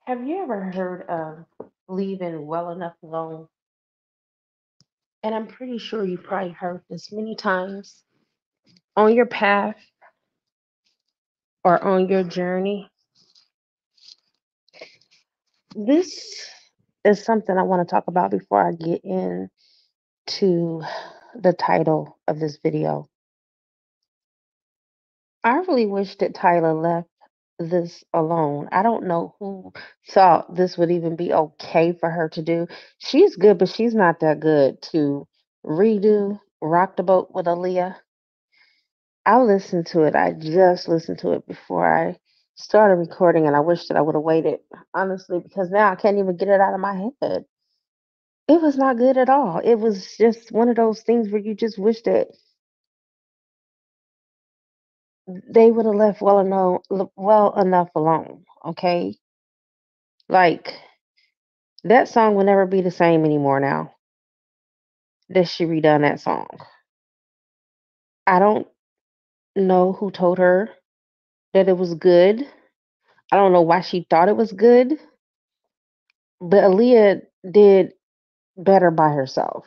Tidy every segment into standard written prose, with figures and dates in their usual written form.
Have you ever heard of leaving well enough alone? And I'm pretty sure you probably heard this many times on your path or on your journey. This is something I want to talk about before I get into the title of this video. I really wish that Tyler left this alone. I don't know who thought this would even be okay for her to do. She's good, but she's not that good to redo Rock the Boat with Aaliyah. I'll listen to it. I just listened to it before I started recording, and I wish that I would have waited, honestly, because now I can't even get it out of my head. It was not good at all. It was just one of those things where you just wish that they would have left well enough alone. Okay, like that song will never be the same anymore now that she redone that song. I don't know who told her that it was good. I don't know why she thought it was good, but Aaliyah did better by herself.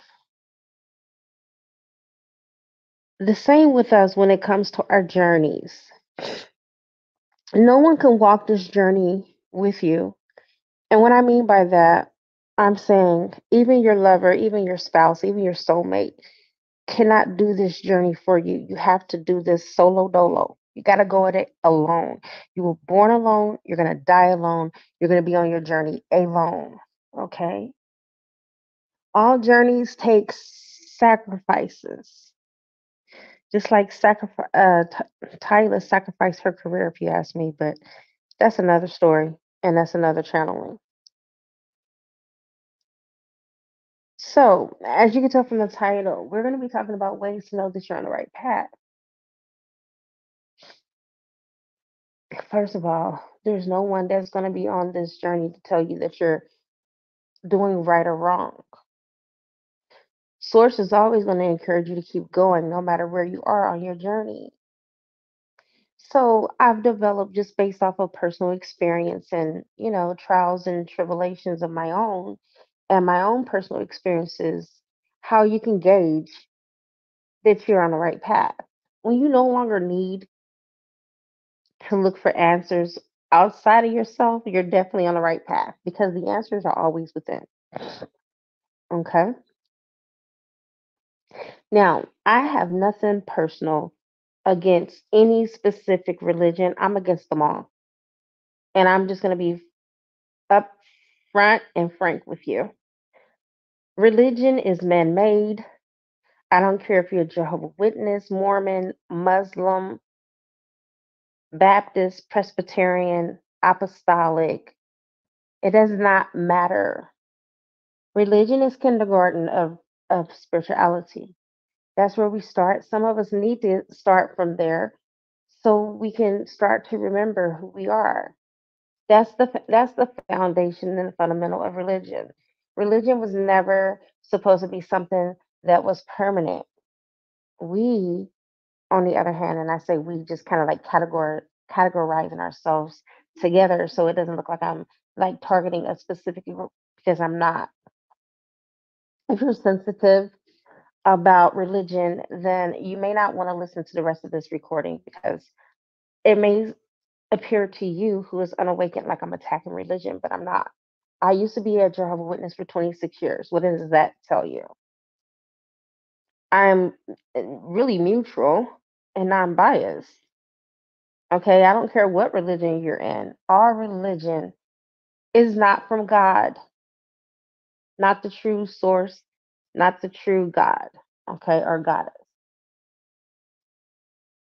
The same with us when it comes to our journeys. No one can walk this journey with you. And what I mean by that, I'm saying even your lover, even your spouse, even your soulmate cannot do this journey for you. You have to do this solo dolo. You got to go at it alone. You were born alone. You're going to die alone. You're going to be on your journey alone. Okay? All journeys take sacrifices. Just like Tyler sacrificed her career, if you ask me, but that's another story and that's another channeling. So, as you can tell from the title, we're going to be talking about ways to know that you're on the right path. First of all, there's no one that's going to be on this journey to tell you that you're doing right or wrong. Source is always going to encourage you to keep going no matter where you are on your journey. So, I've developed just based off of personal experience and, trials and tribulations of my own and my own personal experiences, how you can gauge that you're on the right path. When you no longer need to look for answers outside of yourself, you're definitely on the right path because the answers are always within. Okay. Now, I have nothing personal against any specific religion. I'm against them all. And I'm just going to be up front and frank with you. Religion is man made. I don't care if you're Jehovah Witness, Mormon, Muslim, Baptist, Presbyterian, Apostolic. It does not matter. Religion is kindergarten of spirituality. That's where we start. Some of us need to start from there so we can start to remember who we are. That's the foundation and the fundamental of religion. Religion was never supposed to be something that was permanent. We, on the other hand, and I say we just kind of like categorizing ourselves together so it doesn't look like I'm like targeting a specific group because I'm not. If you're sensitive about religion, then you may not want to listen to the rest of this recording because it may appear to you who is unawakened like I'm attacking religion, but I'm not. I used to be a Jehovah Witness for 26 years. What does that tell you? I'm really neutral and non-biased. Okay, I don't care what religion you're in. Our religion is not from God, not the true source, not the true God, okay, or goddess.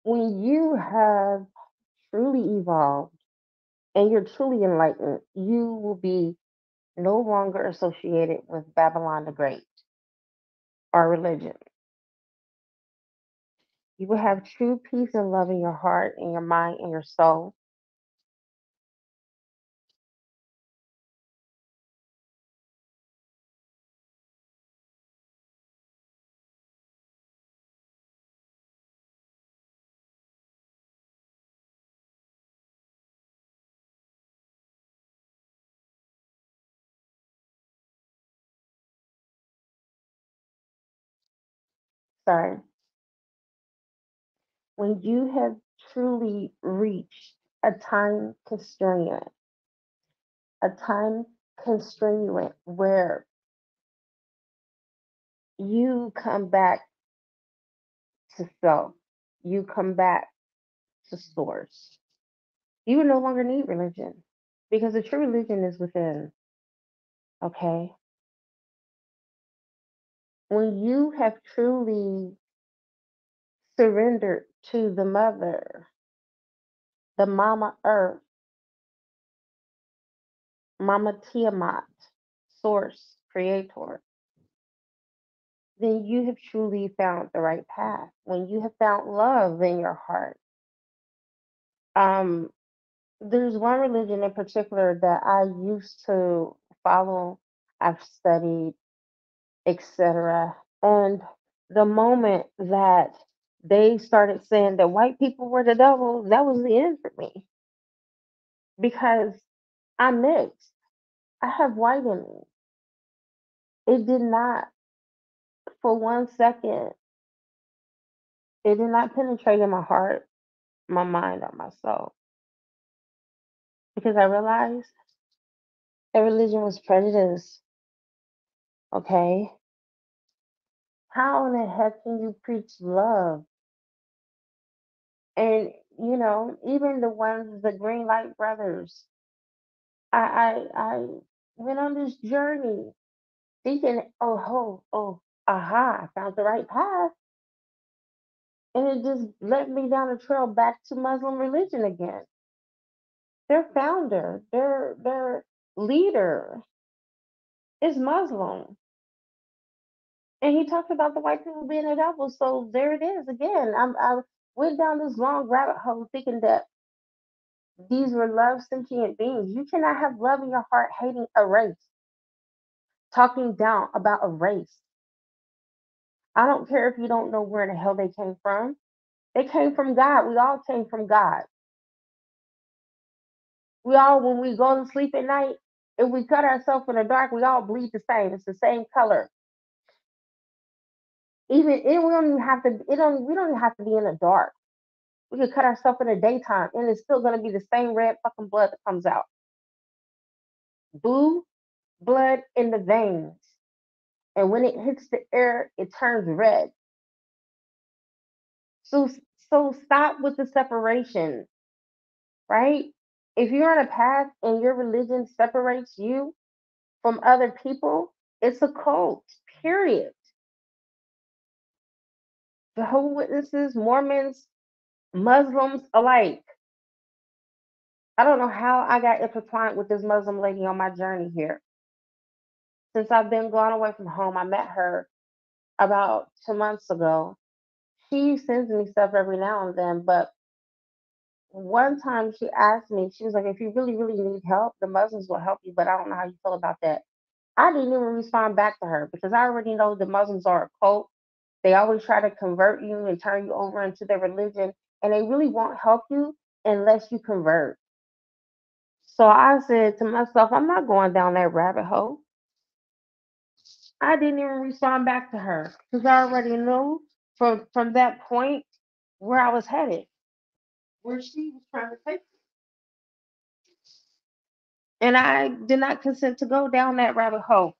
When you have truly evolved and you're truly enlightened, you will be no longer associated with Babylon the Great or religion. You will have true peace and love in your heart, in your mind, in your soul. sorry, when you have truly reached a time constraint where you come back to self, you come back to source. You will no longer need religion because the true religion is within. Okay, when you have truly surrendered to the mother, the mama earth, mama Tiamat, source, creator, then you have truly found the right path. When you have found love in your heart. Um, there's one religion in particular that I used to follow, I've studied, etc. And the moment that they started saying that white people were the devil, that was the end for me because I'm mixed. I have white in me. It did not, for 1 second, it did not penetrate in my heart, my mind, or my soul because I realized that religion was prejudice. Okay, how in the heck can you preach love? And even the ones, the Green Light Brothers, I went on this journey thinking, aha, I found the right path, and it just led me down the trail back to Muslim religion again. Their founder, their leader is Muslim, and he talked about the white people being the devil. So there it is again. I went down this long rabbit hole thinking that these were love sentient beings. You cannot have love in your heart hating a race, talking down about a race. I don't care if you don't know where the hell they came from. They came from God. We all came from God. We all, when we go to sleep at night, if we cut ourselves in the dark, we all bleed the same. It's the same color. Even it, we don't even have to. It don't. We don't even have to be in the dark. We could cut ourselves in the daytime, and it's still gonna be the same red fucking blood that comes out. Blue blood in the veins, and when it hits the air, it turns red. So so stop with the separation, right? If you're on a path and your religion separates you from other people, it's a cult. Period. Jehovah's Witnesses, Mormons, Muslims alike. I don't know how I got intertwined with this Muslim lady on my journey here. Since I've been gone away from home, I met her about 2 months ago. She sends me stuff every now and then, but one time she asked me, she was like, if you really, really need help, the Muslims will help you, but I don't know how you feel about that. I didn't even respond back to her because I already know the Muslims are a cult. They always try to convert you and turn you over into their religion, and they really won't help you unless you convert. So I said to myself, I'm not going down that rabbit hole. I didn't even respond back to her because I already knew from that point where I was headed, where she was trying to take me. And I did not consent to go down that rabbit hole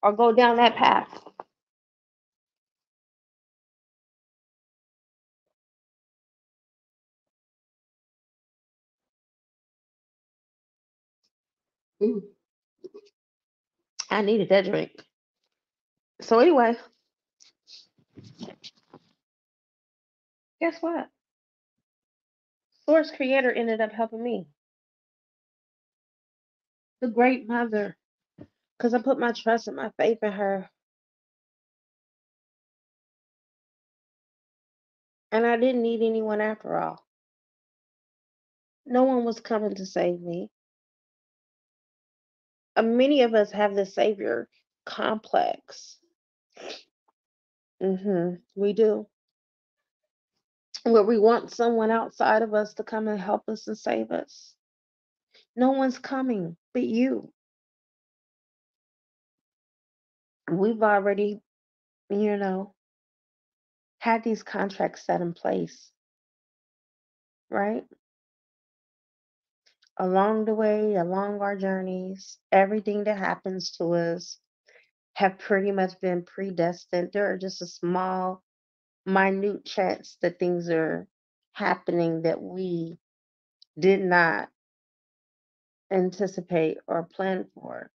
or go down that path. Mm, I needed that drink. So anyway, guess what? Source Creator ended up helping me. The great mother. Because I put my trust and my faith in her. And I didn't need anyone after all. No one was coming to save me. Many of us have the savior complex. We do. Where we want someone outside of us to come and help us and save us. No one's coming but you. We've already, you know, had these contracts set in place, right? Along the way, along our journeys, everything that happens to us have pretty much been predestined. There are just a small, minute chance that things are happening that we did not anticipate or plan for.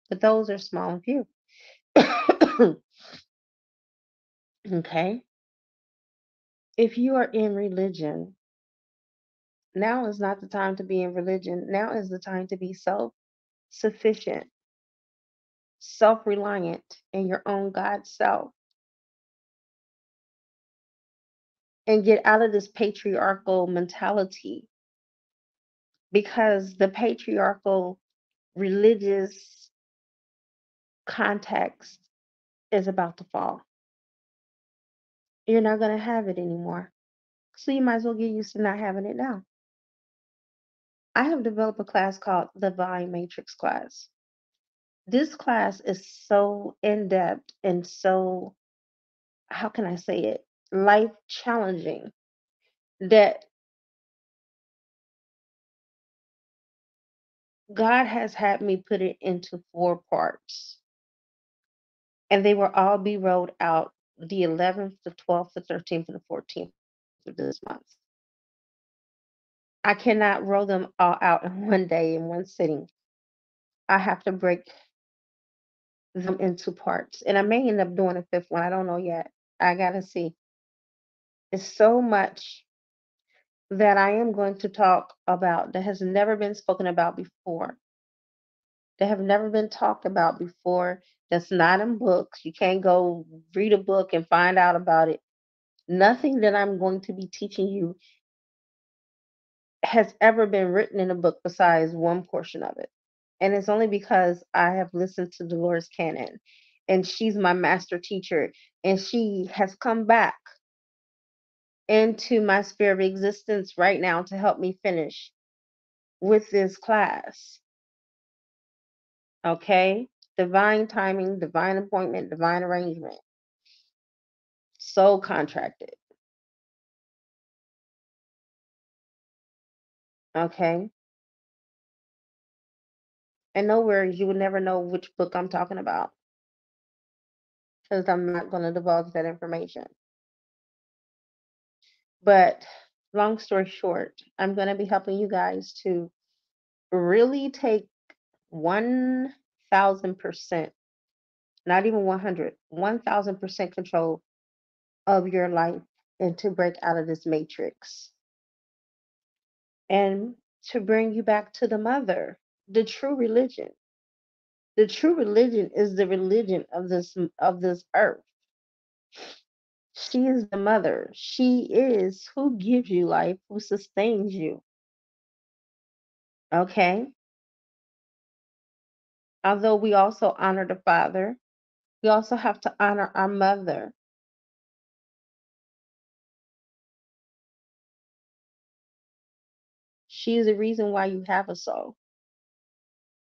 But those are small and few. Okay. If you are in religion, now is not the time to be in religion. Now is the time to be self sufficient, self reliant in your own God self, and get out of this patriarchal mentality, because the patriarchal religious context is about to fall. You're not going to have it anymore. So you might as well get used to not having it now. I have developed a class called the Divine Matrix class. This class is so in depth and so, how can I say it, life challenging, that God has had me put it into 4 parts, and they will all be rolled out the 11th, the 12th, the 13th, and the 14th of this month. I cannot roll them all out in one day, in one sitting. I have to break them into parts, and I may end up doing a fifth one. I don't know yet. I gotta see. It's so much that I am going to talk about that has never been spoken about before, that have never been talked about before, that's not in books. You can't go read a book and find out about it. Nothing that I'm going to be teaching you has ever been written in a book besides one portion of it. And it's only because I have listened to Dolores Cannon, and she's my master teacher, and she has come back into my sphere of existence right now to help me finish with this class. Okay? Divine timing, divine appointment, divine arrangement. Soul contracted. Okay? And no worries, you would never know which book I'm talking about, because I'm not going to divulge that information. But long story short, I'm going to be helping you guys to really take 1000%, not even 1000% control of your life, and to break out of this matrix, and to bring you back to the mother, the true religion. The true religion is the religion of this earth. She is the mother. She is who gives you life, who sustains you. Okay? Although we also honor the father, we also have to honor our mother. She is the reason why you have a soul.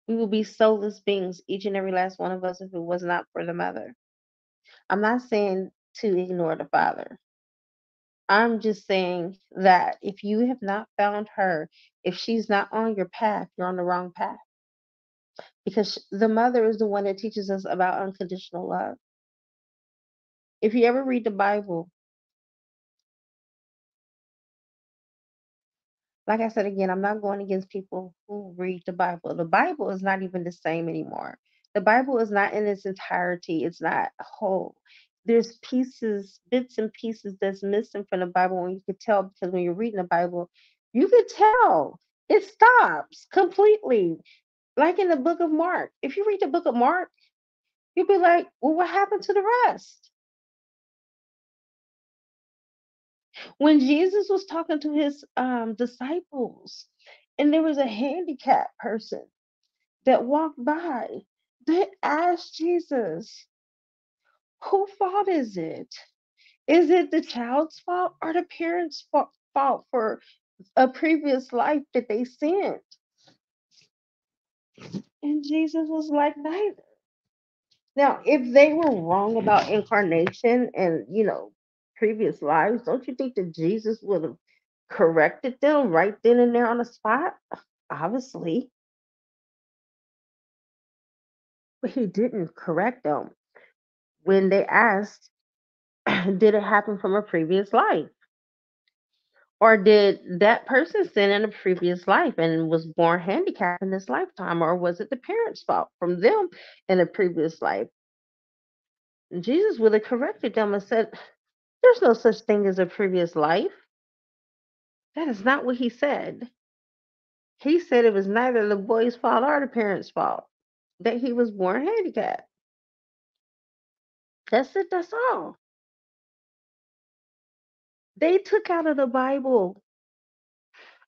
We will be soulless beings, each and every last one of us, if it was not for the mother. I'm not saying to ignore the father. I'm just saying that if you have not found her, if she's not on your path, you're on the wrong path. Because the mother is the one that teaches us about unconditional love. If you ever read the Bible, like I said again, I'm not going against people who read the Bible. The Bible is not even the same anymore. The Bible is not in its entirety, it's not whole. There's pieces, bits and pieces that's missing from the Bible, when you could tell, because when you're reading the Bible, you could tell it stops completely. Like in the book of Mark. If you read the book of Mark, you'll be like, well, what happened to the rest? When Jesus was talking to his disciples, and there was a handicapped person that walked by, they asked Jesus, whose fault is it? Is it the child's fault or the parents' fault for a previous life that they sinned? And Jesus was like, neither. Now, if they were wrong about incarnation and, previous lives, don't you think that Jesus would have corrected them right then and there on the spot? Obviously, but he didn't correct them when they asked, did it happen from a previous life? Or did that person sin in a previous life and was born handicapped in this lifetime? Or was it the parents' fault from them in a previous life? Jesus would have corrected them and said, there's no such thing as a previous life. That is not what he said. He said it was neither the boy's fault or the parents' fault that he was born handicapped. That's it, that's all. They took out of the Bible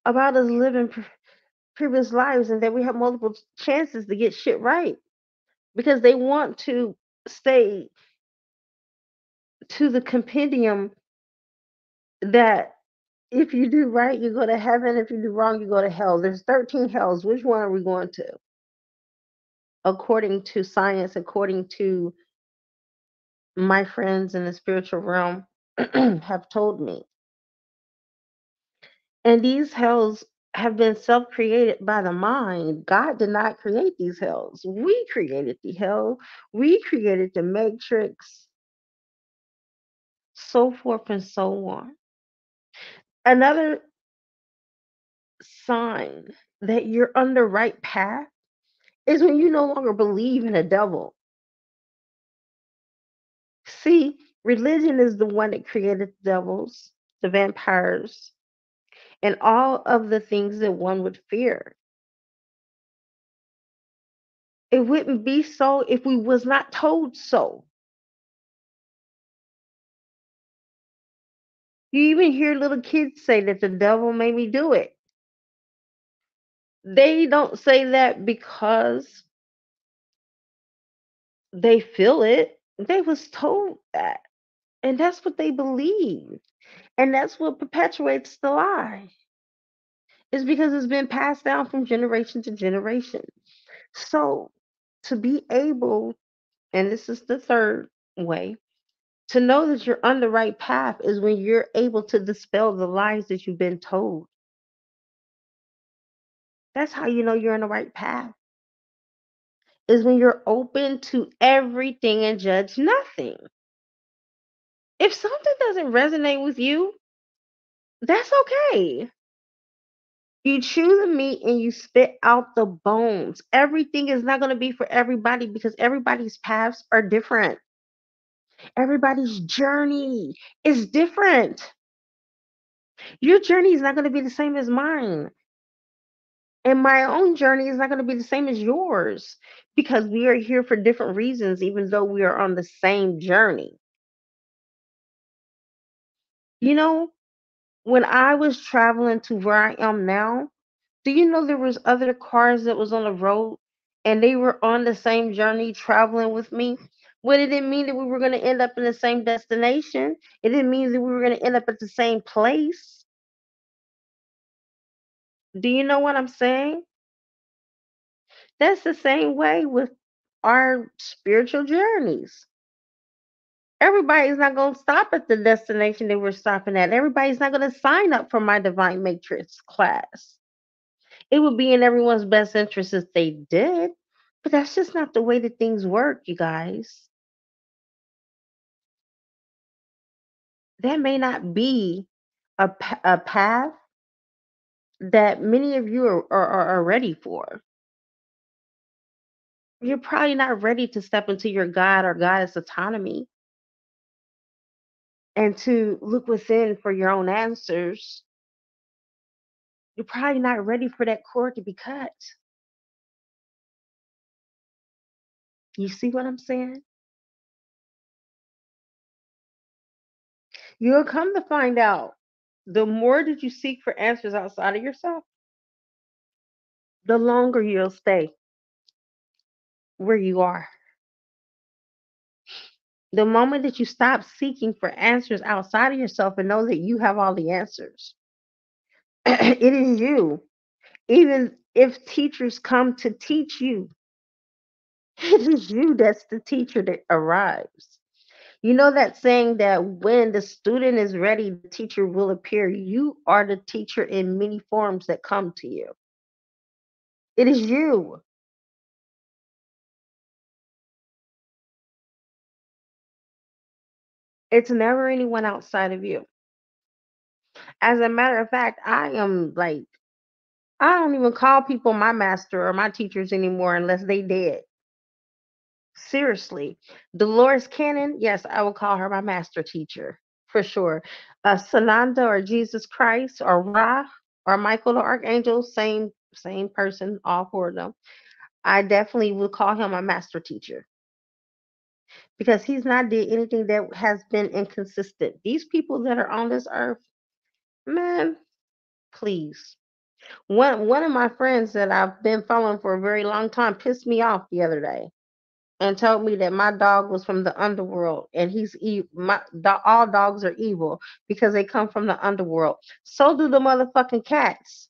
about us living previous lives and that we have multiple chances to get shit right because they want to stay to the compendium that if you do right, you go to heaven. If you do wrong, you go to hell. There's 13 hells. Which one are we going to? According to science, according to my friends in the spiritual realm have told me. And these hells have been self created by the mind. God did not create these hells. We created the hell. We created the matrix, so forth and so on. Another sign that you're on the right path is when you no longer believe in a devil. See, religion is the one that created the devils, the vampires, and all of the things that one would fear. It wouldn't be so if we was not told so. You even hear little kids say that the devil made me do it. They don't say that because they feel it. They was told that. And that's what they believe. And that's what perpetuates the lie. It's because it's been passed down from generation to generation. So to be able, and this is the third way, to know that you're on the right path is when you're able to dispel the lies that you've been told. That's how you know you're on the right path. Is when you're open to everything and judge nothing. If something doesn't resonate with you, that's okay. You chew the meat and you spit out the bones. Everything is not going to be for everybody because everybody's paths are different. Everybody's journey is different. Your journey is not going to be the same as mine. And my own journey is not going to be the same as yours because we are here for different reasons, even though we are on the same journey. You know, when I was traveling to where I am now, do you know there was other cars that was on the road and they were on the same journey traveling with me? Well, it didn't mean that we were going to end up in the same destination. It didn't mean that we were going to end up at the same place. Do you know what I'm saying? That's the same way with our spiritual journeys. Everybody's not going to stop at the destination that we're stopping at. Everybody's not going to sign up for my Divine Matrix class. It would be in everyone's best interest if they did, but that's just not the way that things work, you guys. That may not be a path that many of you are ready for. You're probably not ready to step into your God or goddess autonomy and to look within for your own answers. You're probably not ready for that cord to be cut. You see what I'm saying? You'll come to find out the more that you seek for answers outside of yourself, the longer you'll stay where you are. The moment that you stop seeking for answers outside of yourself and know that you have all the answers, it is you. Even if teachers come to teach you, it is you that's the teacher that arrives. You know that saying that when the student is ready, the teacher will appear. You are the teacher in many forms that come to you. It is you. It's never anyone outside of you. As a matter of fact, I am like, I don't even call people my master or my teachers anymore unless they dead. Seriously. Dolores Cannon, yes, I will call her my master teacher for sure. Sananda or Jesus Christ or Ra or Michael the Archangel, same person, all four of them. I definitely will call him my master teacher because he's not did anything that has been inconsistent. These people that are on this earth, man, please. One of my friends that I've been following for a very long time pissed me off the other day and told me that my dog was from the underworld and all dogs are evil because they come from the underworld. So do the motherfucking cats.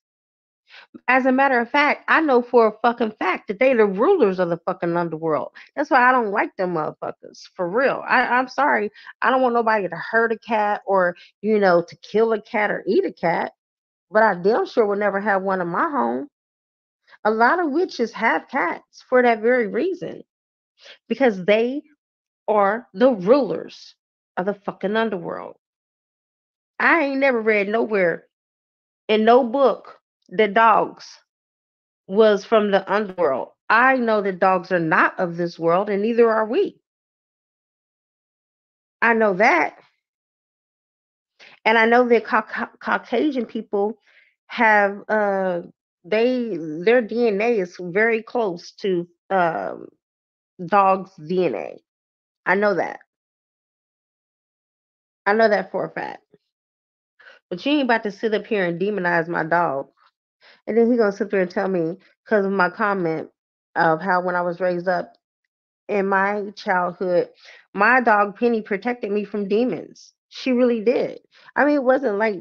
As a matter of fact, I know for a fucking fact that they the rulers of the fucking underworld. That's why I don't like them motherfuckers. For real. I'm sorry. I don't want nobody to hurt a cat or, to kill a cat or eat a cat. But I damn sure will never have one in my home. A lot of witches have cats for that very reason. Because they are the rulers of the fucking underworld. I ain't never read nowhere in no book that dogs was from the underworld. I know that dogs are not of this world, and neither are we. I know that, and I know that Caucasian people have their DNA is very close to dogs' DNA. I know that. I know that for a fact. But you ain't about to sit up here and demonize my dog. And then he gonna sit there and tell me because of my comment of how when I was raised up in my childhood, my dog Penny protected me from demons. She really did. I mean, it wasn't like,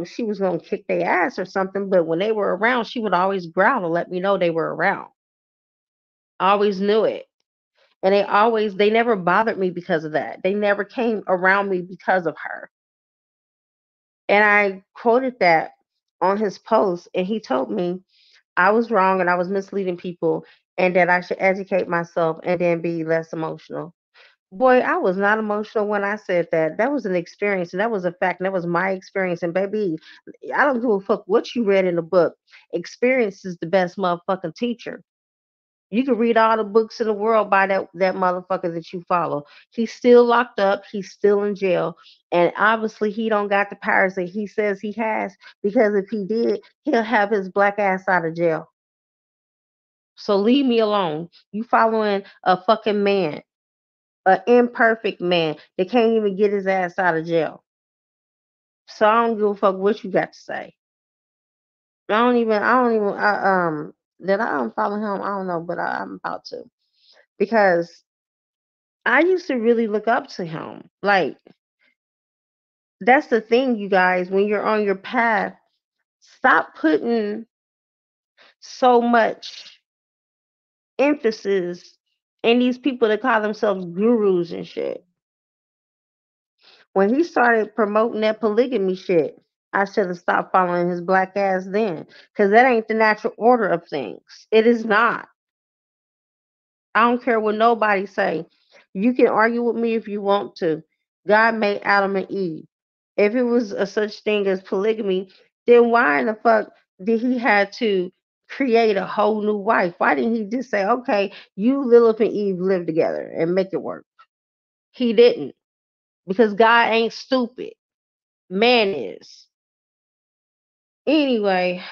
she was gonna kick their ass or something, but when they were around, she would always growl to let me know they were around. I always knew it. And they never bothered me because of that. They never came around me because of her. And I quoted that on his post, and he told me I was wrong and I was misleading people and that I should educate myself and then be less emotional. Boy, I was not emotional when I said that. That was an experience and that was a fact and that was my experience. And baby, I don't give a fuck what you read in the book. Experience is the best motherfucking teacher. You can read all the books in the world by that motherfucker that you follow. He's still locked up. He's still in jail, and obviously he don't got the powers that he says he has. Because if he did, he'll have his black ass out of jail. So leave me alone. You following a fucking man, an imperfect man that can't even get his ass out of jail. So I don't give a fuck what you got to say. Did I unfollow him? I don't know, but I'm about to because I used to really look up to him. Like, that's the thing, you guys, when you're on your path, stop putting so much emphasis in these people that call themselves gurus and shit. When he started promoting that polygamy shit, I should have stopped following his black ass then. Because that ain't the natural order of things. It is not. I don't care what nobody say. You can argue with me if you want to. God made Adam and Eve. If it was a such thing as polygamy, then why in the fuck did he have to create a whole new wife? Why didn't he just say, okay, you Lilith and Eve live together and make it work? He didn't because God ain't stupid. Man is. Anyway,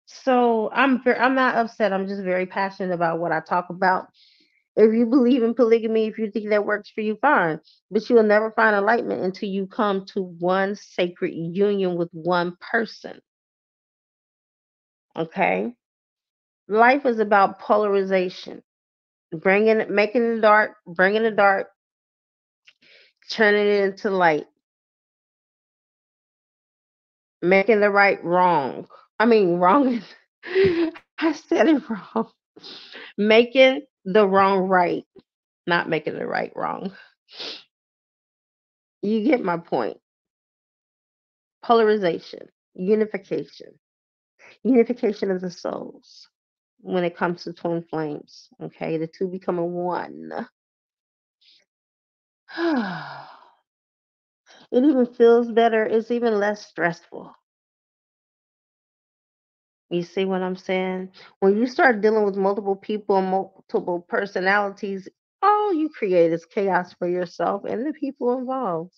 so I'm not upset. I'm just very passionate about what I talk about. If you believe in polygamy, if you think that works for you, fine. But you will never find enlightenment until you come to one sacred union with one person. Okay? Life is about polarization. Making the dark, bringing the dark, turning it into light, making the right wrong. I mean, wrong. I said it wrong. Making the wrong right, not making the right wrong. You get my point. Polarization, unification, unification of the souls when it comes to twin flames. Okay, the two becoming one. It even feels better. It's even less stressful. You see what I'm saying? When you start dealing with multiple people and multiple personalities, all you create is chaos for yourself and the people involved.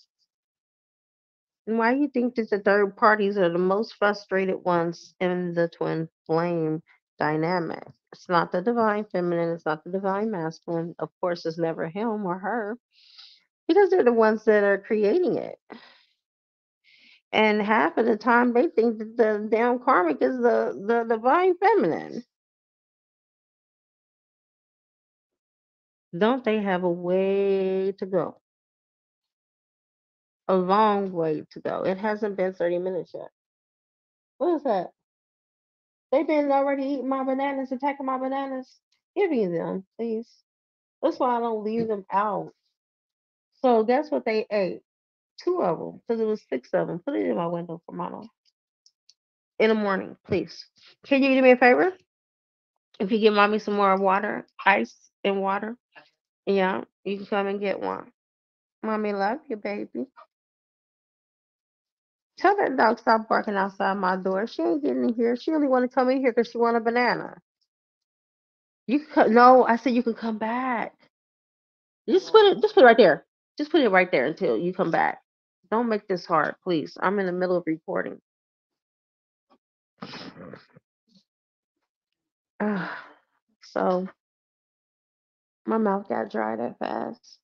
And why you think that the third parties are the most frustrated ones in the twin flame dynamic? It's not the divine feminine, it's not the divine masculine. Of course, it's never him or her because they're the ones that are creating it. And half of the time, they think that the damn karmic is the divine feminine. Don't they have a way to go? A long way to go. It hasn't been 30 minutes yet. What is that? They've been already eating my bananas, attacking my bananas. Give me them, please. That's why I don't leave them out. So that's what they ate. Two of them, because it was six of them. Put it in my window for mama. In the morning, please. Can you do me a favor? If you give mommy some more water, ice and water, yeah, you can come and get one. Mommy love you, baby. Tell that dog stop barking outside my door. She ain't getting in here. She only want to come in here because she want a banana. You can no, I said you can come back. Just put it right there. Just put it right there until you come back. Don't make this hard, please. I'm in the middle of recording. So my mouth got dry that fast.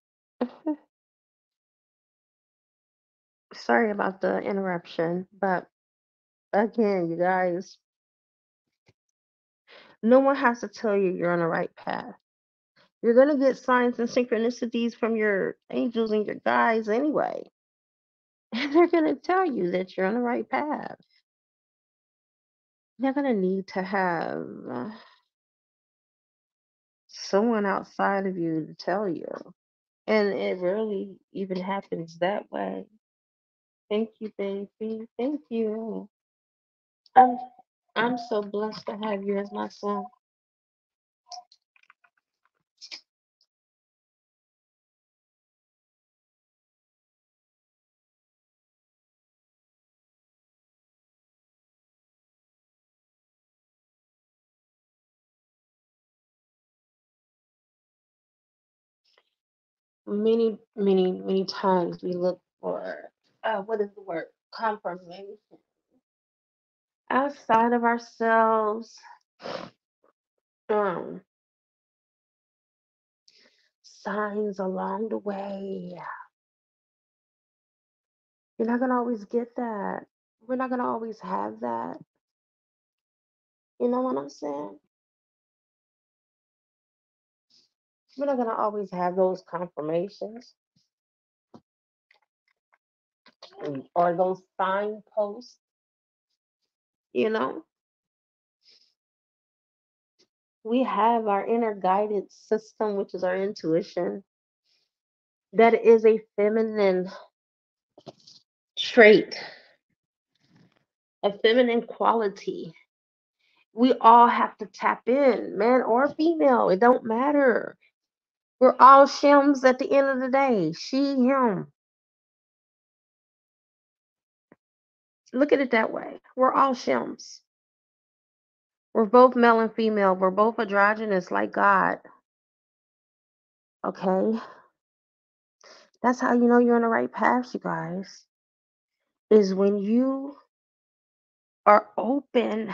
Sorry about the interruption, but again, you guys, no one has to tell you you're on the right path. You're gonna get signs and synchronicities from your angels and your guides anyway. And they're gonna tell you that you're on the right path. You're gonna need to have someone outside of you to tell you. And it rarely even happens that way. Thank you, baby. Thank you. I'm I'm so blessed to have you as my son. Many times we look for what is the word? Confirmation outside of ourselves. Um, Signs along the way. You're not gonna always get that. We're not gonna always have that. You know what I'm saying? We're not gonna always have those confirmations or those signposts. You know, we have our inner guidance system, which is our intuition. That is a feminine trait, a feminine quality. We all have to tap in, man or female. It don't matter. We're all shims at the end of the day. She, him. Look at it that way. We're all shims. We're both male and female. We're both androgynous like God. Okay? That's how you know you're on the right path, you guys. Is when you are open,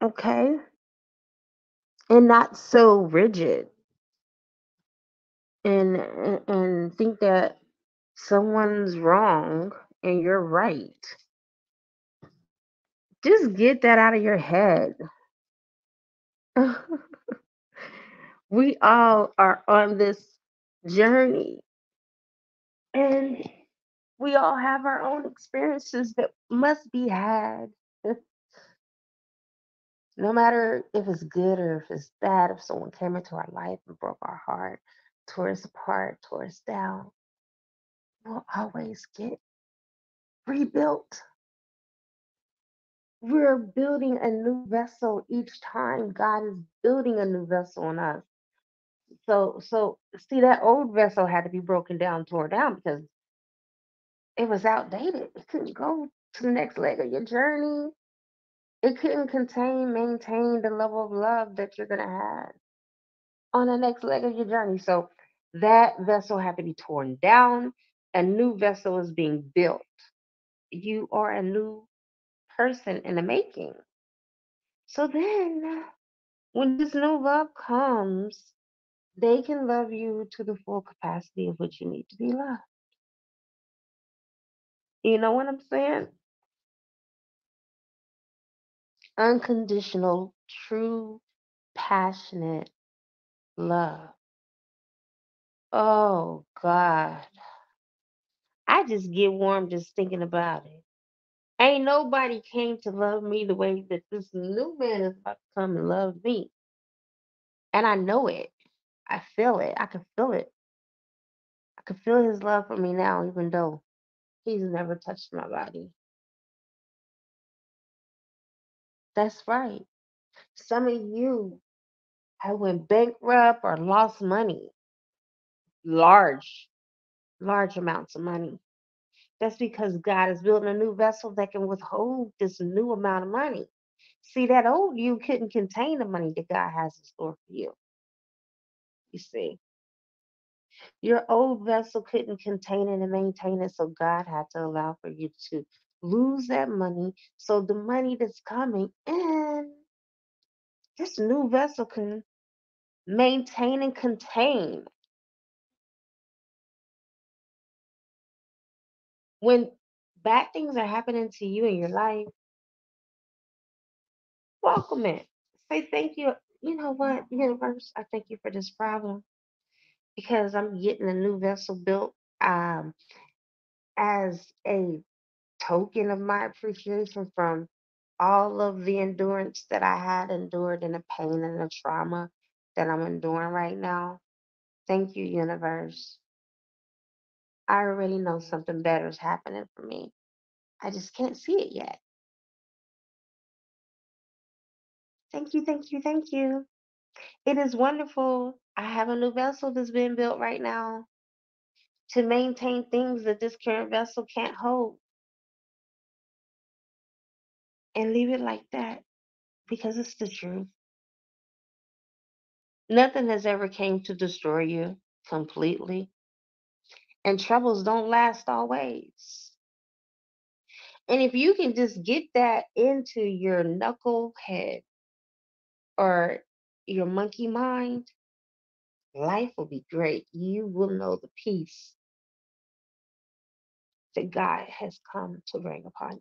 okay? And not so rigid and think that someone's wrong and you're right. Just get that out of your head. We all are on this journey and we all have our own experiences that must be had. No matter if it's good or if it's bad, if someone came into our life and broke our heart, tore us apart, tore us down, we'll always get rebuilt. We're building a new vessel each time. God is building a new vessel in us. So see, that old vessel had to be broken down, torn down because it was outdated. It couldn't go to the next leg of your journey. It couldn't maintain the level of love that you're gonna have on the next leg of your journey. So that vessel had to be torn down. A new vessel is being built. You are a new person in the making. So then, when this new love comes, they can love you to the full capacity of what you need to be loved. You know what I'm saying? Unconditional, true, passionate love. Oh, God. I just get warm just thinking about it. Ain't nobody came to love me the way that this new man is about to come and love me. And I know it. I feel it. I can feel it. I can feel his love for me now, even though he's never touched my body. That's right. Some of you have went bankrupt or lost money, large, large amounts of money. That's because God is building a new vessel that can withhold this new amount of money. See, that old you couldn't contain the money that God has in store for you. You see, your old vessel couldn't contain it and maintain it, so God had to allow for you to lose that money so the money that's coming in, this new vessel can maintain and contain. When bad things are happening to you in your life, welcome it. Say thank you. You know what, universe, I thank you for this problem because I'm getting a new vessel built um, as a token of my appreciation from all of the endurance that I had endured and the pain and the trauma that I'm enduring right now. Thank you, universe. I already know something better is happening for me. I just can't see it yet. Thank you, thank you, thank you. It is wonderful. I have a new vessel that's being built right now to maintain things that this current vessel can't hold and leave it like that because it's the truth. Nothing has ever came to destroy you completely, and troubles don't last always. And if you can just get that into your knucklehead or your monkey mind, life will be great. You will know the peace that God has come to bring upon you.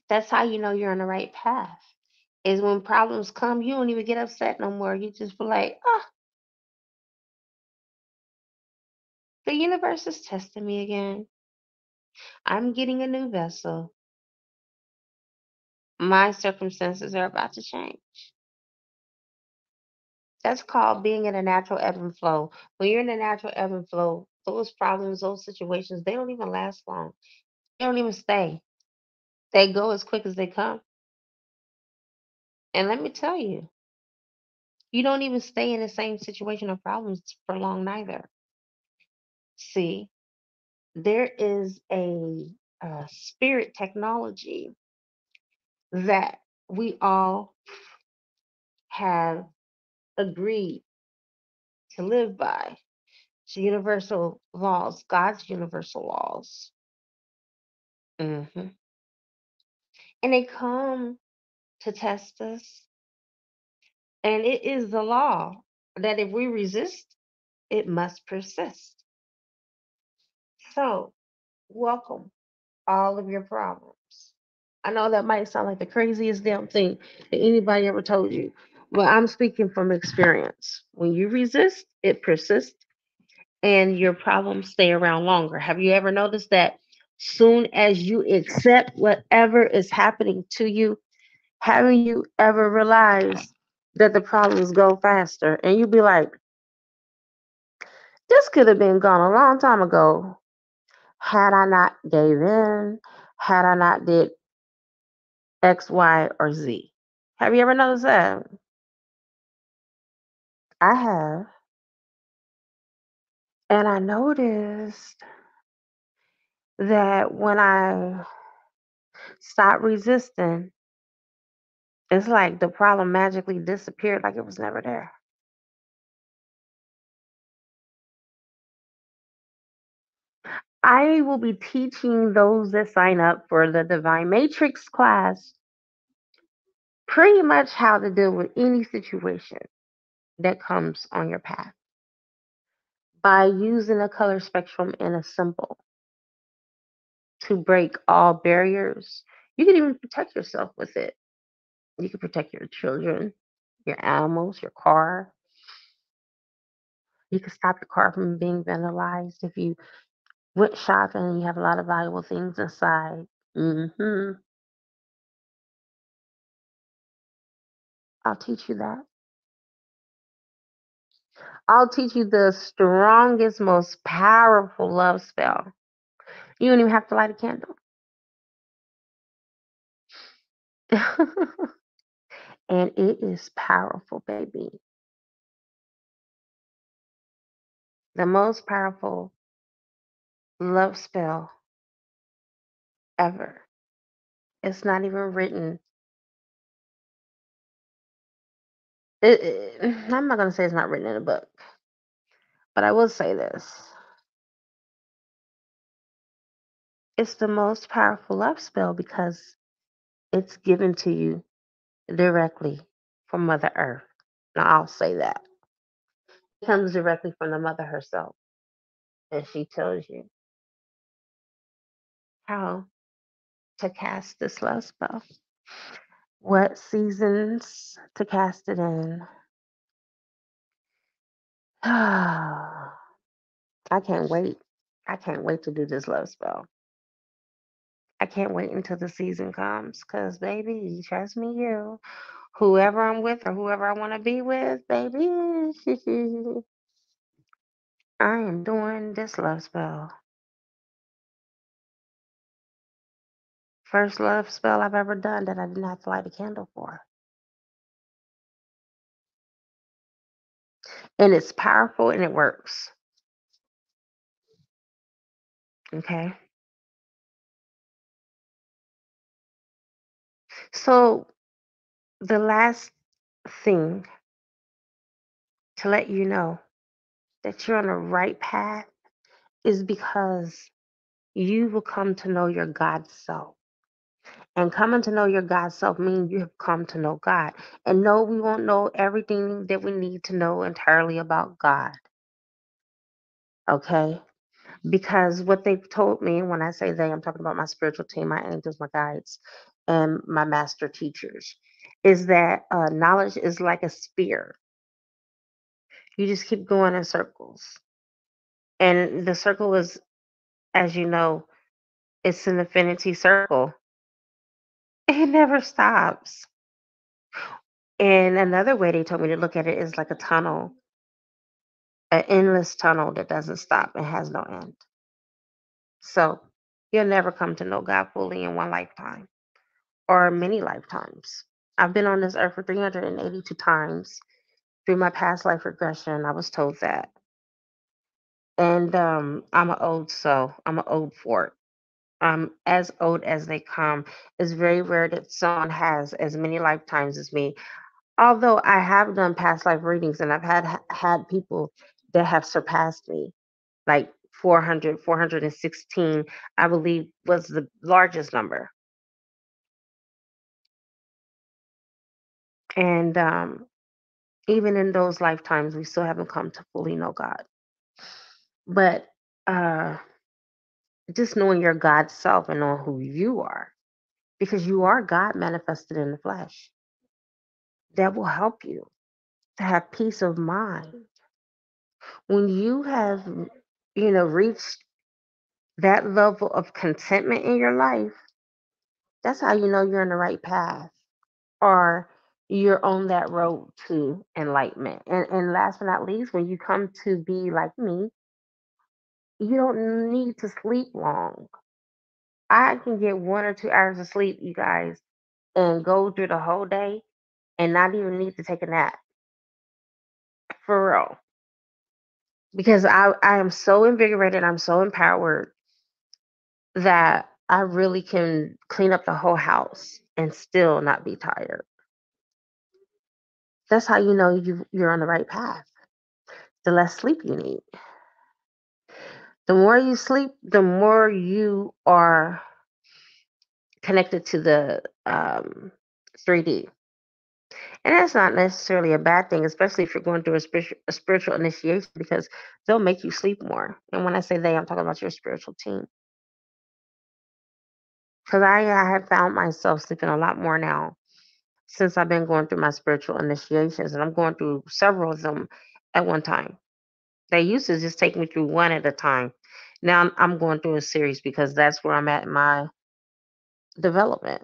That's how you know you're on the right path. Is when problems come, you don't even get upset no more. You just be like, oh, the universe is testing me again. I'm getting a new vessel. My circumstances are about to change. That's called being in a natural ebb and flow. When you're in a natural ebb and flow, those problems, those situations, they don't even last long. They don't even stay. They go as quick as they come. And let me tell you, you don't even stay in the same situation or problems for long neither. See, there is a spirit technology that we all have agreed to live by. It's universal laws, God's universal laws. Hmm. And they come to test us. And it is the law that if we resist, it must persist. So, welcome all of your problems. I know that might sound like the craziest damn thing that anybody ever told you, but I'm speaking from experience. When you resist, it persists and your problems stay around longer. Have you ever noticed that Soon as you accept whatever is happening to you, haven't you ever realized that the problems go faster? And you be like, this could have been gone a long time ago had I not gave in, had I not did X, Y, or Z. Have you ever noticed that? I have. And I noticed that when I stopped resisting, it's like the problem magically disappeared like it was never there. I will be teaching those that sign up for the Divine Matrix class pretty much how to deal with any situation that comes on your path by using a color spectrum and a symbol to break all barriers. You can even protect yourself with it. You can protect your children, your animals, your car. You can stop your car from being vandalized if you went shopping and you have a lot of valuable things inside. I'll teach you that. I'll teach you the strongest, most powerful love spell. You don't even have to light a candle. And it is powerful, baby. The most powerful love spell ever. It's not even written. I'm not going to say it's not written in a book, but I will say this. It's the most powerful love spell because it's given to you directly from Mother Earth. Now, I'll say that. It comes directly from the Mother herself, and she tells you how to cast this love spell, what seasons to cast it in. I can't wait. I can't wait to do this love spell. I can't wait until the season comes because, baby, trust me, you, whoever I'm with or whoever I want to be with, baby, I am doing this love spell. First love spell I've ever done that I didn't have to light a candle for. And it's powerful and it works. Okay. So, the last thing to let you know that you're on the right path is because you will come to know your God self. And coming to know your God self means you have come to know God. And no, we won't know everything that we need to know entirely about God. Okay? Because what they've told me, when I say they, I'm talking about my spiritual team, my angels, my guides, and my master teachers, is that knowledge is like a spear. You just keep going in circles. And the circle is, as you know, it's an infinity circle. It never stops. And another way they told me to look at it is like a tunnel, an endless tunnel that doesn't stop and has no end. So you'll never come to know God fully in one lifetime or many lifetimes. I've been on this earth for 382 times through my past life regression. I was told that. And I'm an old soul. I'm an old fort. I'm as old as they come. It's very rare that someone has as many lifetimes as me. Although I have done past life readings and I've had people that have surpassed me, like 400, 416, I believe was the largest number. And even in those lifetimes, we still haven't come to fully know God. But uh, just knowing your God self and knowing who you are, because you are God manifested in the flesh, that will help you to have peace of mind when you have, reached that level of contentment in your life, that's how you know you're in the right path or you're on that road to enlightenment. And last but not least, when you come to be like me, you don't need to sleep long. I can get 1 or 2 hours of sleep, you guys, and go through the whole day and not even need to take a nap for real. Because I am so invigorated, I'm so empowered that I really can clean up the whole house and still not be tired. That's how you know you're on the right path. The less sleep you need. The more you sleep, the more you are connected to the 3D. And that's not necessarily a bad thing, especially if you're going through a spiritual initiation, because they'll make you sleep more. And when I say they, I'm talking about your spiritual team. Because I have found myself sleeping a lot more now since I've been going through my spiritual initiations, and I'm going through several of them at one time. They used to just take me through one at a time. Now I'm going through a series because that's where I'm at in my development.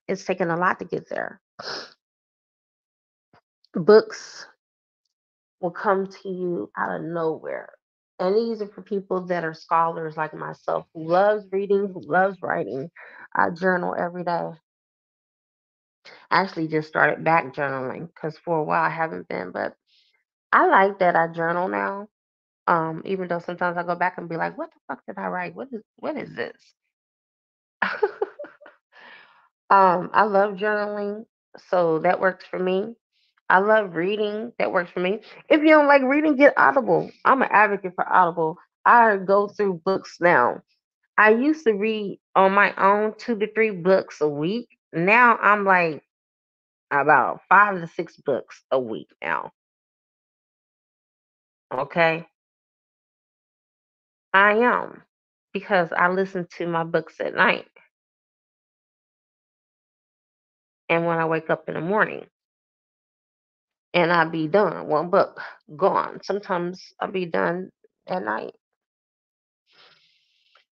It's taken a lot to get there. Books will come to you out of nowhere. And these are for people that are scholars like myself who loves reading, who loves writing. I journal every day. I actually just started back journaling because for a while I haven't been, but I like that I journal now. Even though sometimes I go back and be like, what the fuck did I write? What is this? I love journaling, so that works for me. I love reading, that works for me. If you don't like reading, get Audible. I'm an advocate for Audible. I go through books now. I used to read on my own 2 to 3 books a week. Now I'm like about 5 to 6 books a week now. Okay, I am because I listen to my books at night and when I wake up in the morning, and I be done. One book gone. Sometimes I'll be done at night.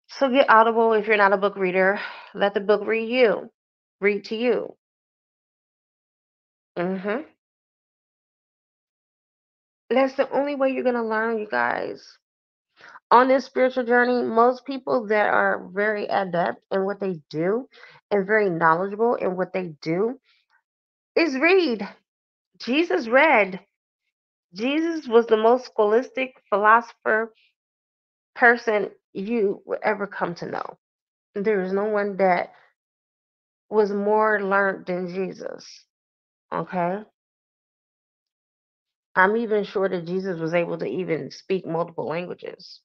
So get Audible if you're not a book reader. Let the book read you. Read to you. hmm That's the only way you're gonna learn, you guys. On this spiritual journey, most people that are very adept in what they do and very knowledgeable in what they do is read. Jesus read. Jesus was the most scholastic philosopher person you would ever come to know. There is no one that was more learned than Jesus. Okay? I'm even sure that Jesus was able to even speak multiple languages.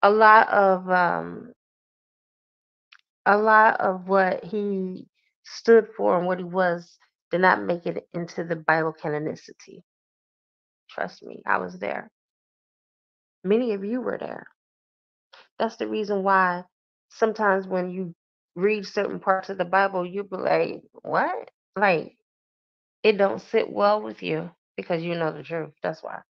A lot of um a lot of what he stood for and what he was did not make it into the Bible canonicity. Trust me, I was there. Many of you were there. That's the reason why sometimes when you read certain parts of the Bible, you be like, "What?" Like it don't sit well with you because you know the truth. That's why.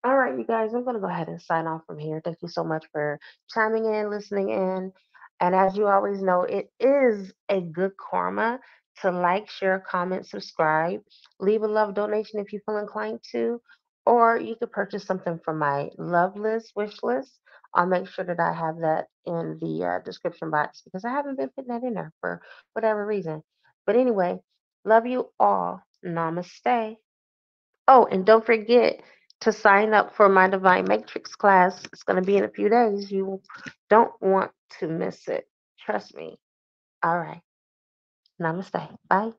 All right, you guys, I'm going to go ahead and sign off from here. Thank you so much for chiming in, listening in. And as you always know, it is a good karma to like, share, comment, subscribe, leave a love donation if you feel inclined to, or you could purchase something from my love list, wish list. I'll make sure that I have that in the description box because I haven't been putting that in there for whatever reason. But anyway, love you all. Namaste. Oh, and don't forget to sign up for my Divine Matrix class. It's going to be in a few days. You don't want to miss it. Trust me. All right. Namaste. Bye.